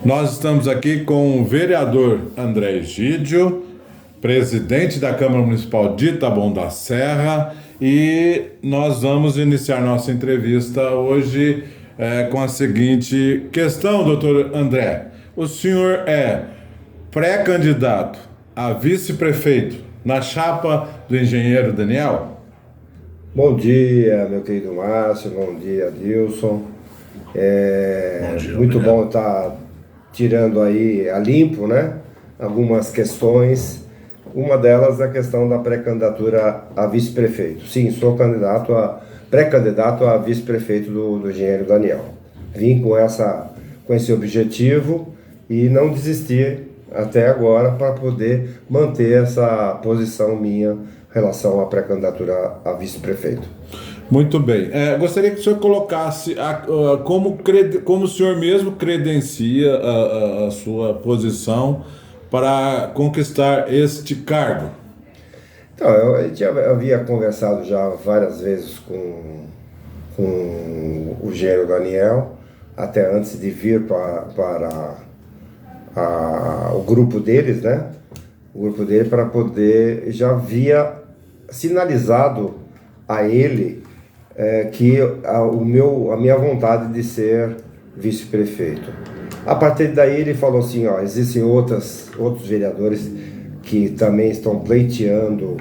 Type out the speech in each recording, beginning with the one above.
Nós estamos aqui com o vereador André Egídio, presidente da Câmara Municipal de Taboão da Serra, e nós vamos iniciar nossa entrevista hoje com a seguinte questão, doutor André. O senhor é pré-candidato a vice-prefeito na chapa do engenheiro Daniel? Bom dia, meu querido Márcio, bom dia, Dilson. Bom dia, Muito obrigado. bom estar tirando aí a limpo, né? Algumas questões. Uma delas é a questão da pré-candidatura a vice-prefeito. Sim, sou pré-candidato a vice-prefeito do engenheiro Daniel. Vim com esse objetivo e não desistir até agora para poder manter essa posição minha em relação à pré-candidatura a vice-prefeito. Muito bem. Gostaria que o senhor colocasse como o senhor mesmo credencia a sua posição para conquistar este cargo. Então, a gente havia conversado já várias vezes com o engenheiro Daniel, até antes de vir para o grupo deles, né? O grupo dele para poder, já havia sinalizado a ele que a minha vontade de ser vice-prefeito. A partir daí ele falou assim, ó, existem outros vereadores que também estão pleiteando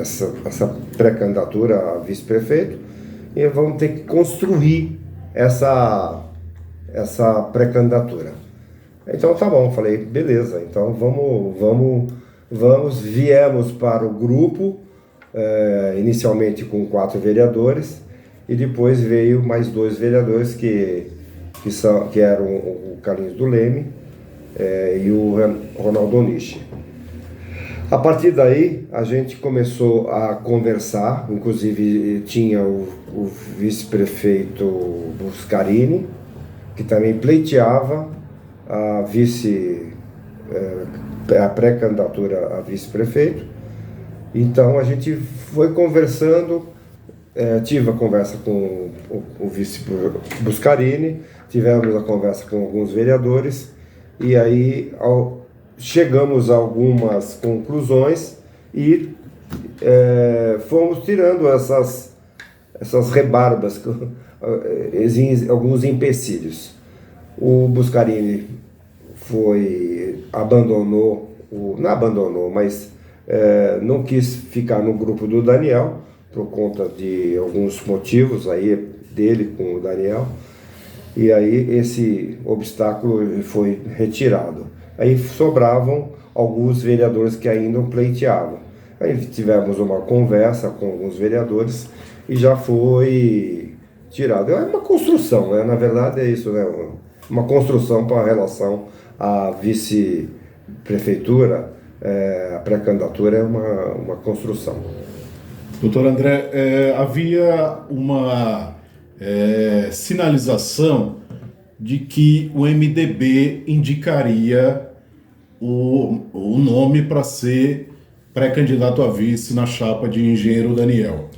essa pré-candidatura a vice-prefeito e vamos ter que construir essa pré-candidatura. Então tá bom, falei, beleza, então viemos para o grupo, inicialmente com 4 vereadores, e depois veio mais 2 vereadores que eram o Carlinhos do Leme e o Ronaldo Onishi. A partir daí, a gente começou a conversar, inclusive tinha o vice-prefeito Buscarini, que também pleiteava a pré-candidatura a vice-prefeito. Então a gente foi conversando, tive a conversa com o vice Buscarini, tivemos a conversa com alguns vereadores, e aí chegamos a algumas conclusões e fomos tirando essas rebarbas, alguns empecilhos. O Buscarini não quis ficar no grupo do Daniel, por conta de alguns motivos aí dele com o Daniel, e aí esse obstáculo foi retirado. Aí sobravam alguns vereadores que ainda pleiteavam. Aí tivemos uma conversa com alguns vereadores e já foi tirado. É uma construção, né? Na verdade é isso, né? Uma construção para a relação à vice-prefeitura, a pré-candidatura é uma construção. Doutor André, havia uma sinalização de que o MDB indicaria o nome para ser pré-candidato a vice na chapa de engenheiro Daniel.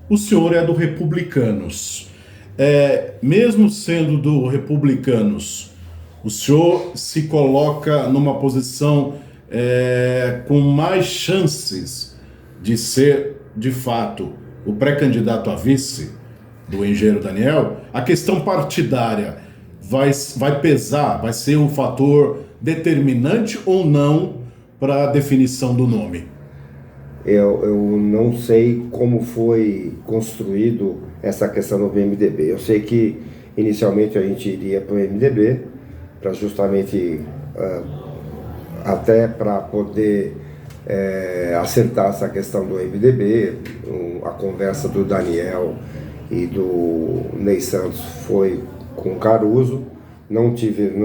O senhor é do Republicanos. Mesmo sendo do Republicanos, o senhor se coloca numa posição com mais chances de ser, de fato, o pré-candidato a vice do engenheiro Daniel? A questão partidária vai pesar, vai ser um fator determinante ou não para a definição do nome? Eu não sei como foi construído essa questão do MDB. Eu sei que inicialmente a gente iria para o MDB, para justamente até para poder acertar essa questão do MDB. A conversa do Daniel e do Ney Santos foi com o Caruso, não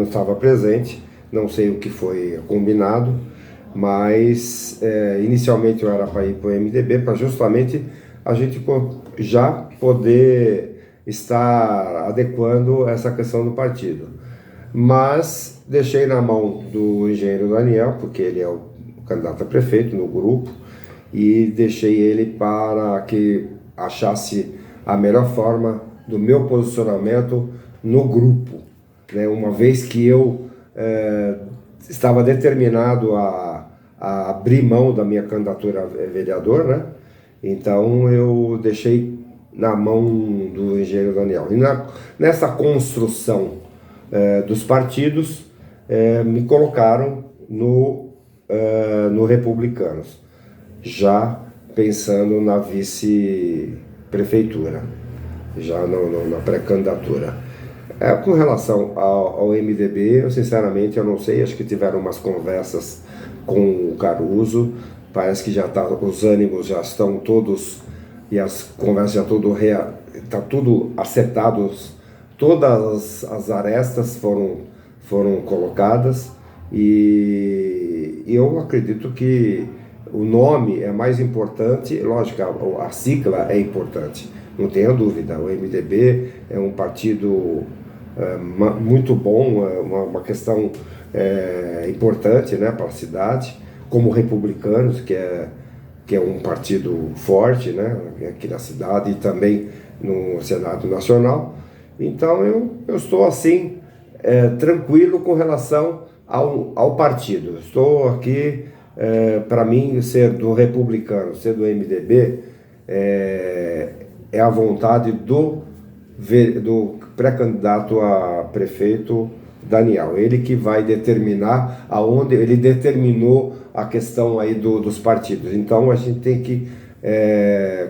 estava presente, não sei o que foi combinado, mas inicialmente eu era para ir para o MDB, para justamente a gente já poder estar adequando essa questão do partido. Mas deixei na mão do engenheiro Daniel, porque ele é o candidato a prefeito no grupo, e deixei ele para que achasse a melhor forma do meu posicionamento no grupo. né, uma vez que eu estava determinado a abrir mão da minha candidatura a vereador, né? Então eu deixei na mão do engenheiro Daniel. E nessa construção dos partidos, me colocaram no Republicanos, já pensando na vice-prefeitura, já na pré-candidatura. Com relação ao MDB, eu sinceramente eu não sei, acho que tiveram umas conversas com o Caruso, parece que os ânimos já estão todos, e as conversas já está tudo acertados, todas as arestas foram colocadas, e eu acredito que o nome é mais importante, lógico, a sigla é importante, não tenha dúvida, o MDB é um partido muito bom, uma questão importante, né, para a cidade, como Republicanos, que é um partido forte, né, aqui na cidade e também no Senado Nacional. Então eu estou assim tranquilo com relação ao partido. Estou aqui, para mim, ser do Republicano, ser do MDB, é a vontade do pré-candidato a prefeito Daniel. Ele que vai determinar aonde ele determinou a questão aí dos partidos. Então a gente tem que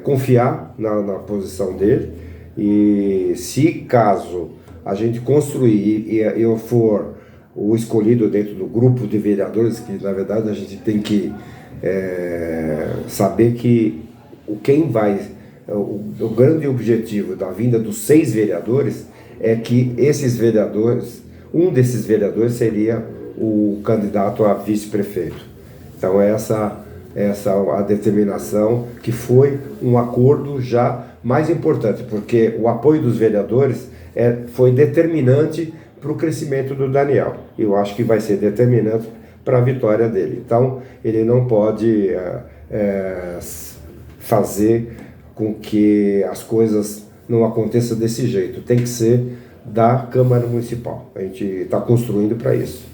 confiar na posição dele, e se caso a gente construir e eu for o escolhido dentro do grupo de vereadores, que na verdade a gente tem que saber que o grande objetivo da vinda dos 6 vereadores é que esses vereadores, um desses vereadores seria o candidato a vice-prefeito. Então essa a determinação, que foi um acordo já mais importante, porque o apoio dos vereadores foi determinante para o crescimento do Daniel. Eu acho que vai ser determinante para a vitória dele. Então ele não pode fazer com que as coisas não aconteçam desse jeito. Tem que ser da Câmara Municipal. A gente está construindo para isso.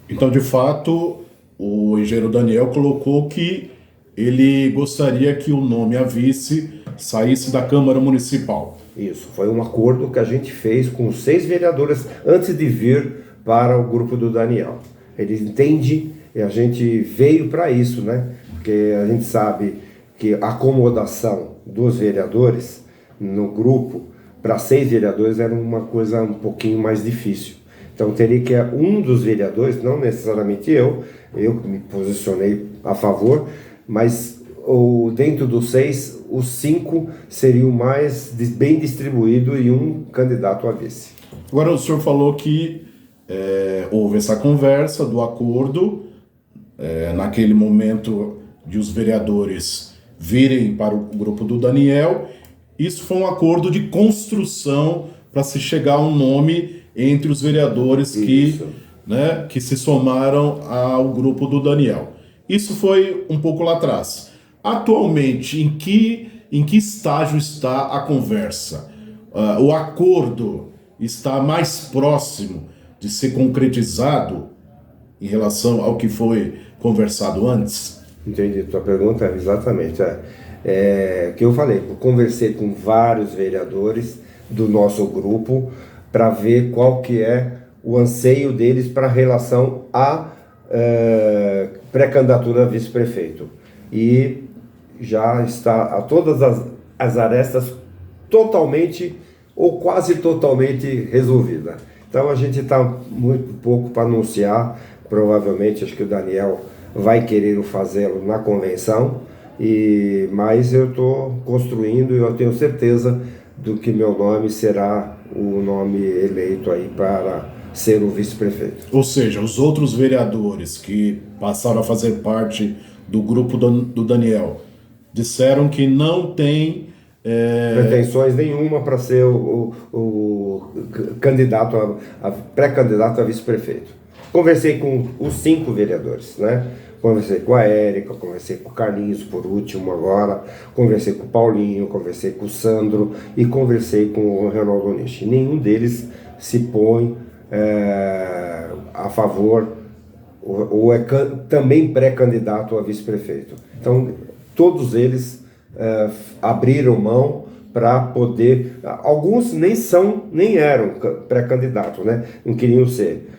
Então, de fato, o engenheiro Daniel colocou que ele gostaria que o nome a vice saísse da Câmara Municipal. Isso, foi um acordo que a gente fez com os 6 vereadores antes de vir para o grupo do Daniel. Ele entende, e a gente veio para isso, né? Porque a gente sabe que a acomodação dos vereadores no grupo para 6 vereadores era uma coisa um pouquinho mais difícil. Então teria que um dos vereadores, não necessariamente eu me posicionei a favor, mas dentro dos 6, os 5 seriam mais bem distribuídos e um candidato a vice. Agora o senhor falou que houve essa conversa do acordo, naquele momento de os vereadores virem para o grupo do Daniel. Isso foi um acordo de construção para se chegar a um nome entre os vereadores que se somaram ao grupo do Daniel. Isso foi um pouco lá atrás. Atualmente, em que estágio está a conversa? O acordo está mais próximo de ser concretizado em relação ao que foi conversado antes? Entendi, tua pergunta exatamente. Que eu falei, eu conversei com vários vereadores do nosso grupo para ver qual que é o anseio deles para relação à pré-candidatura a vice-prefeito. E já está a todas as arestas totalmente ou quase totalmente resolvida. Então a gente está muito pouco para anunciar, provavelmente acho que o Daniel vai querer fazê-lo na convenção, mas eu estou construindo e eu tenho certeza do que meu nome será o nome eleito aí para ser o vice-prefeito. Ou seja, os outros vereadores que passaram a fazer parte do grupo do Daniel disseram que não tem pretensões nenhuma para ser o candidato a pré-candidato a vice-prefeito. Conversei com os 5 vereadores, né? Conversei com a Érica, conversei com o Carlinhos, por último agora, conversei com o Paulinho, conversei com o Sandro e conversei com o Ronaldo Nishi. Nenhum deles se põe a favor, ou é também pré-candidato a vice-prefeito. Então, todos eles abriram mão para poder... Alguns nem eram pré-candidatos, né? Não queriam ser.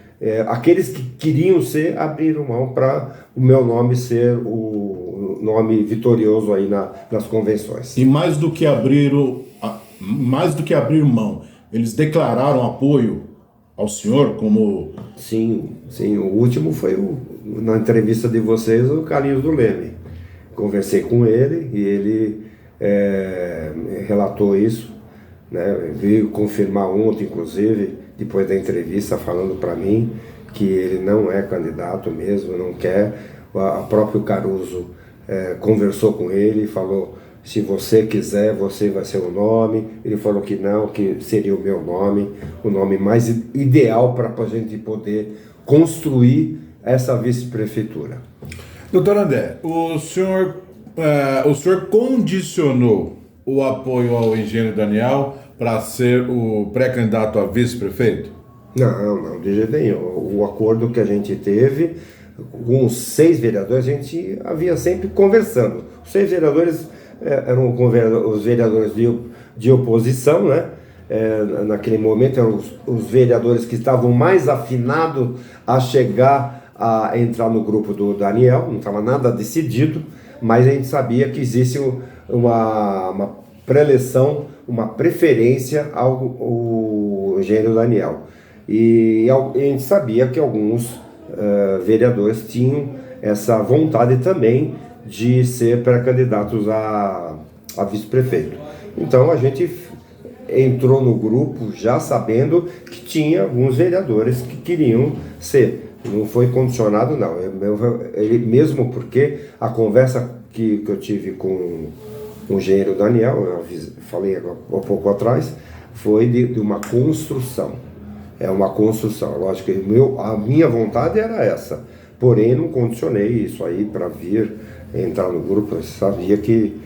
Aqueles que queriam ser, abriram mão para o meu nome ser o nome vitorioso aí nas convenções. E mais do que abrir mão, eles declararam apoio ao senhor como... Sim, o último foi na entrevista de vocês, o Carlinhos do Leme. Conversei com ele e ele relatou isso, né? Veio confirmar ontem, inclusive, depois da entrevista, falando para mim que ele não é candidato mesmo, não quer. O próprio Caruso conversou com ele e falou: se você quiser, você vai ser o nome. Ele falou que não, que seria o meu nome, o nome mais ideal para a gente poder construir essa vice-prefeitura. Doutor André, o senhor condicionou o apoio ao engenheiro Daniel para ser o pré-candidato a vice-prefeito? Não, de jeito nenhum. O acordo que a gente teve com os 6 vereadores, a gente havia sempre conversando. Os 6 vereadores eram os vereadores de oposição, né? Naquele momento eram os vereadores que estavam mais afinados a chegar a entrar no grupo do Daniel, não estava nada decidido, mas a gente sabia que existe uma pré-eleição, uma preferência ao engenheiro Daniel. E a gente sabia que alguns vereadores tinham essa vontade também de ser pré-candidatos a vice-prefeito. Então a gente entrou no grupo já sabendo que tinha alguns vereadores que queriam ser. Não foi condicionado, não. Ele, mesmo porque a conversa que eu tive com o engenheiro Daniel, eu falei há pouco atrás, foi de uma construção. É uma construção. Lógico que a minha vontade era essa. Porém, não condicionei isso aí para vir entrar no grupo. Eu sabia que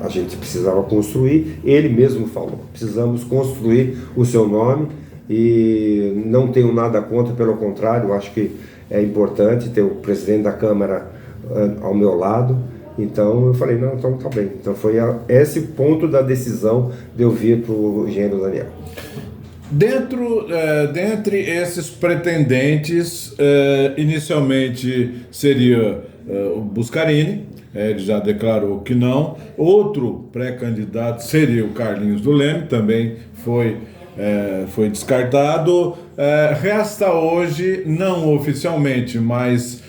a gente precisava construir. Ele mesmo falou: precisamos construir o seu nome. E não tenho nada contra, pelo contrário, acho que é importante ter o presidente da Câmara ao meu lado. Então eu falei: não, então tá bem. Então foi esse ponto da decisão de eu vir para o engenheiro Daniel. Dentre esses pretendentes, inicialmente seria o Buscarini, ele já declarou que não. Outro pré-candidato seria o Carlinhos do Leme, também foi descartado. Resta hoje, não oficialmente, mas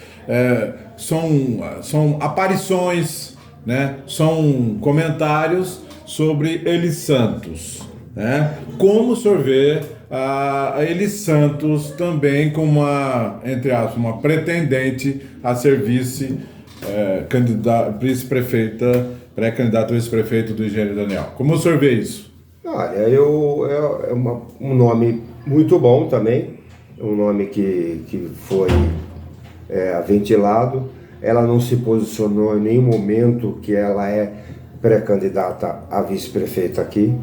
são aparições, né? São comentários sobre Eli Santos, né? Como o senhor vê a Eli Santos também como entre aspas, uma pretendente a ser vice-prefeita, pré-candidato a vice-prefeito do engenheiro Daniel? Como o senhor vê isso? Olha, é um nome muito bom também, um nome que foi ventilado. Ela não se posicionou em nenhum momento que ela é pré-candidata a vice-prefeita aqui.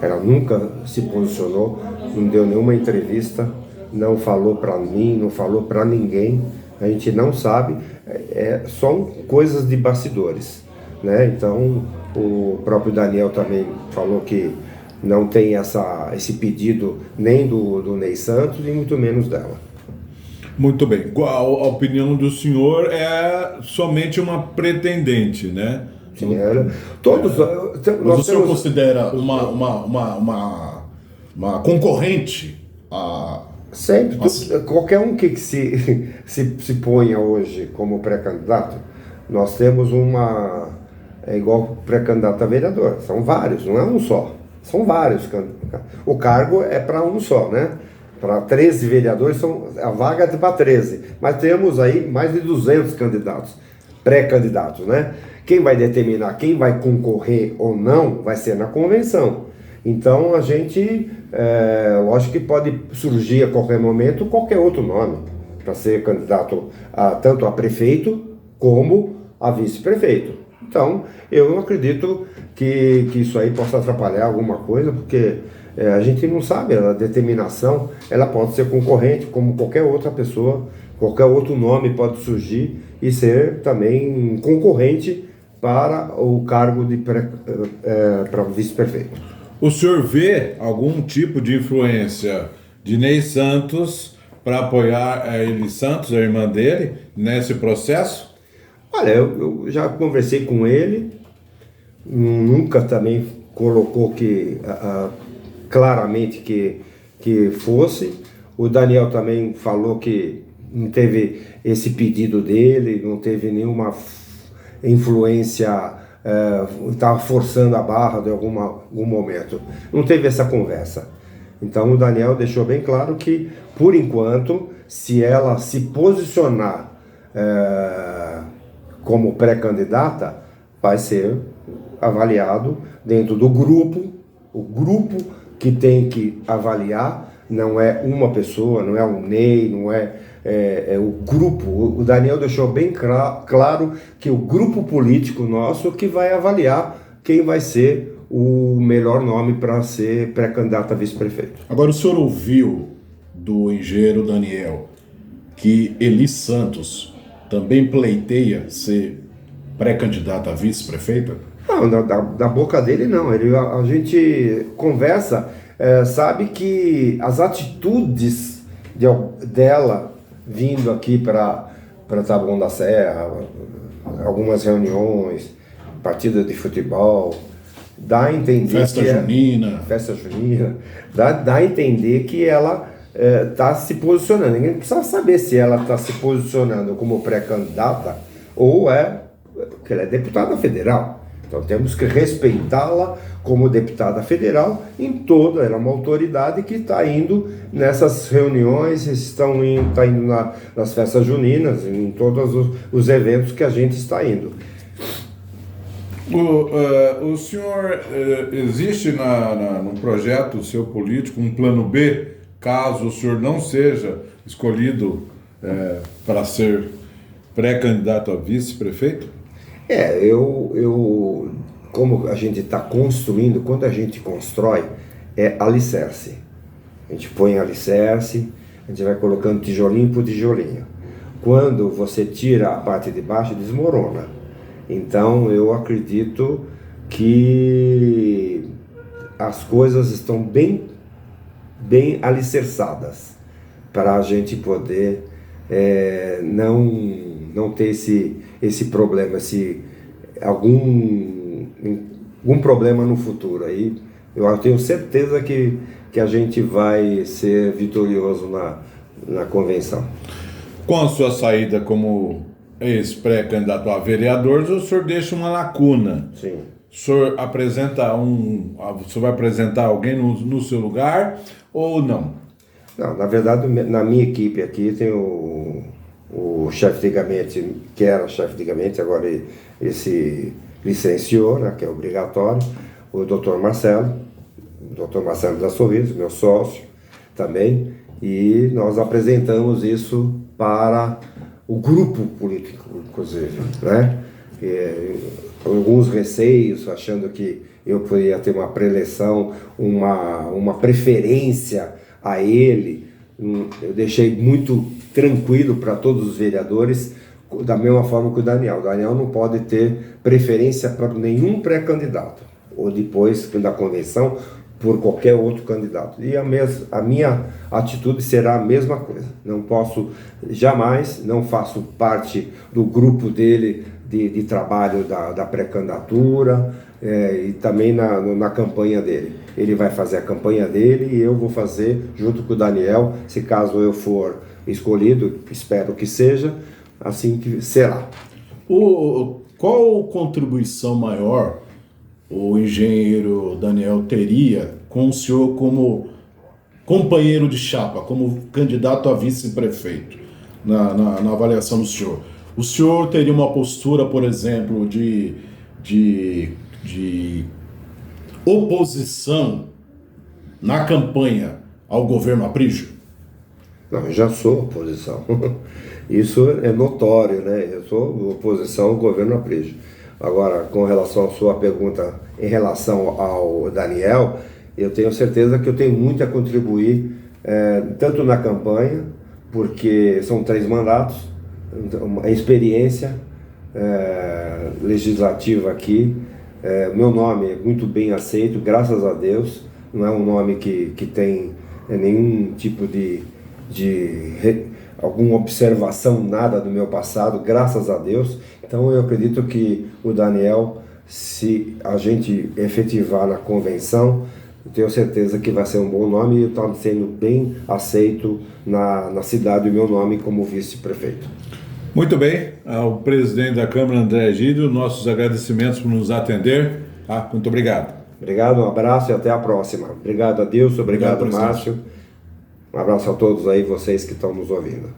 Ela nunca se posicionou, não deu nenhuma entrevista, não falou para mim, não falou para ninguém. A gente não sabe, são coisas de bastidores, né? Então, o próprio Daniel também falou que não tem esse pedido nem do Ney Santos e muito menos dela. Muito bem. A opinião do senhor é somente uma pretendente, né? Sim, todos. Mas o senhor considera uma concorrente a... Sempre. Qualquer um que se ponha hoje como pré-candidato, nós temos é igual pré-candidato a vereador. São vários, não é um só. São vários. O cargo é para um só, né? Para 13 vereadores, a vaga é para 13. Mas temos aí mais de 200 candidatos, pré-candidatos, né? Quem vai determinar quem vai concorrer ou não vai ser na convenção. Então a gente, lógico que pode surgir a qualquer momento qualquer outro nome para ser candidato tanto a prefeito como a vice-prefeito. Então eu não acredito que isso aí possa atrapalhar alguma coisa, porque a gente não sabe, a determinação, ela pode ser concorrente, como qualquer outra pessoa, qualquer outro nome pode surgir e ser também concorrente para o cargo de para vice-prefeito. O senhor vê algum tipo de influência de Ney Santos para apoiar a Eli Santos, a irmã dele, nesse processo? Olha, eu já conversei com ele, nunca também colocou que claramente que fosse. O Daniel também falou que não teve esse pedido dele, não teve nenhuma influência, estava forçando a barra de algum momento. Não teve essa conversa. Então o Daniel deixou bem claro que, por enquanto, se ela se posicionar como pré-candidata, vai ser avaliado dentro do grupo. O grupo que tem que avaliar não é uma pessoa, não é o Ney, não é o grupo. O Daniel deixou bem claro que o grupo político nosso que vai avaliar quem vai ser o melhor nome para ser pré-candidato a vice-prefeito. Agora, o senhor ouviu do engenheiro Daniel que Eli Santos também pleiteia ser pré-candidato a vice-prefeita? Não, da boca dele não. A gente conversa, sabe que as atitudes dela vindo aqui para Taboão da Serra, algumas reuniões, partidas de futebol, dá a entender festa junina, dá a entender que ela está se posicionando. Ninguém precisa saber se ela está se posicionando como pré-candidata ou porque ela é deputada federal. Então temos que respeitá-la como deputada federal ela é uma autoridade que está indo nessas reuniões, está indo nas festas juninas, em todos os eventos que a gente está indo. O senhor, existe no projeto seu político um plano B, caso o senhor não seja escolhido para ser pré-candidato a vice-prefeito? Como a gente está construindo, quando a gente constrói, é alicerce. A gente põe alicerce, a gente vai colocando tijolinho por tijolinho. Quando você tira a parte de baixo, desmorona. Então, eu acredito que as coisas estão bem alicerçadas para a gente poder não ter esse problema, algum problema no futuro. Aí eu tenho certeza que a gente vai ser vitorioso na convenção. Com a sua saída como ex-pré-candidato a vereador, o senhor deixa uma lacuna. Sim. O senhor vai apresentar alguém no seu lugar ou não? Não, na verdade, na minha equipe aqui tem o chefe de gabinete, que era chefe de gabinete, agora ele se licenciou, né, que é obrigatório, o Dr. Marcelo da Sorriso, meu sócio também, e nós apresentamos isso para o grupo político, inclusive, né? Alguns receios, achando que eu poderia ter uma preleção, uma preferência a ele. Eu deixei muito tranquilo para todos os vereadores, da mesma forma que o Daniel. O Daniel não pode ter preferência para nenhum pré-candidato, ou depois da convenção, por qualquer outro candidato. E a minha atitude será a mesma coisa. Não posso jamais, não faço parte do grupo dele de trabalho da pré-candidatura e também na campanha dele. Ele vai fazer a campanha dele e eu vou fazer junto com o Daniel, se caso eu for escolhido, espero que seja, assim que será. Qual contribuição maior o engenheiro Daniel teria com o senhor como companheiro de chapa, como candidato a vice-prefeito, na avaliação do senhor? O senhor teria uma postura, por exemplo, de oposição na campanha ao governo Aprígio? Não, eu já sou oposição. Isso é notório, né? Eu sou oposição ao governo Aprígio. Agora, com relação à sua pergunta em relação ao Daniel, Eu tenho certeza que eu tenho muito a contribuir, tanto na campanha, porque são 3 mandatos, a experiência legislativa aqui, meu nome é muito bem aceito, graças a Deus, não é um nome que tem nenhum tipo de alguma observação, nada do meu passado, graças a Deus. Então eu acredito que o Daniel, se a gente efetivar na convenção, eu tenho certeza que vai ser um bom nome e está sendo bem aceito na cidade o meu nome como vice-prefeito. Muito bem, ao presidente da Câmara, André Egídio, nossos agradecimentos por nos atender. Muito obrigado. Obrigado, um abraço e até a próxima. Obrigado a Deus, obrigado Obrigado, Márcio. Um abraço a todos aí, vocês que estão nos ouvindo.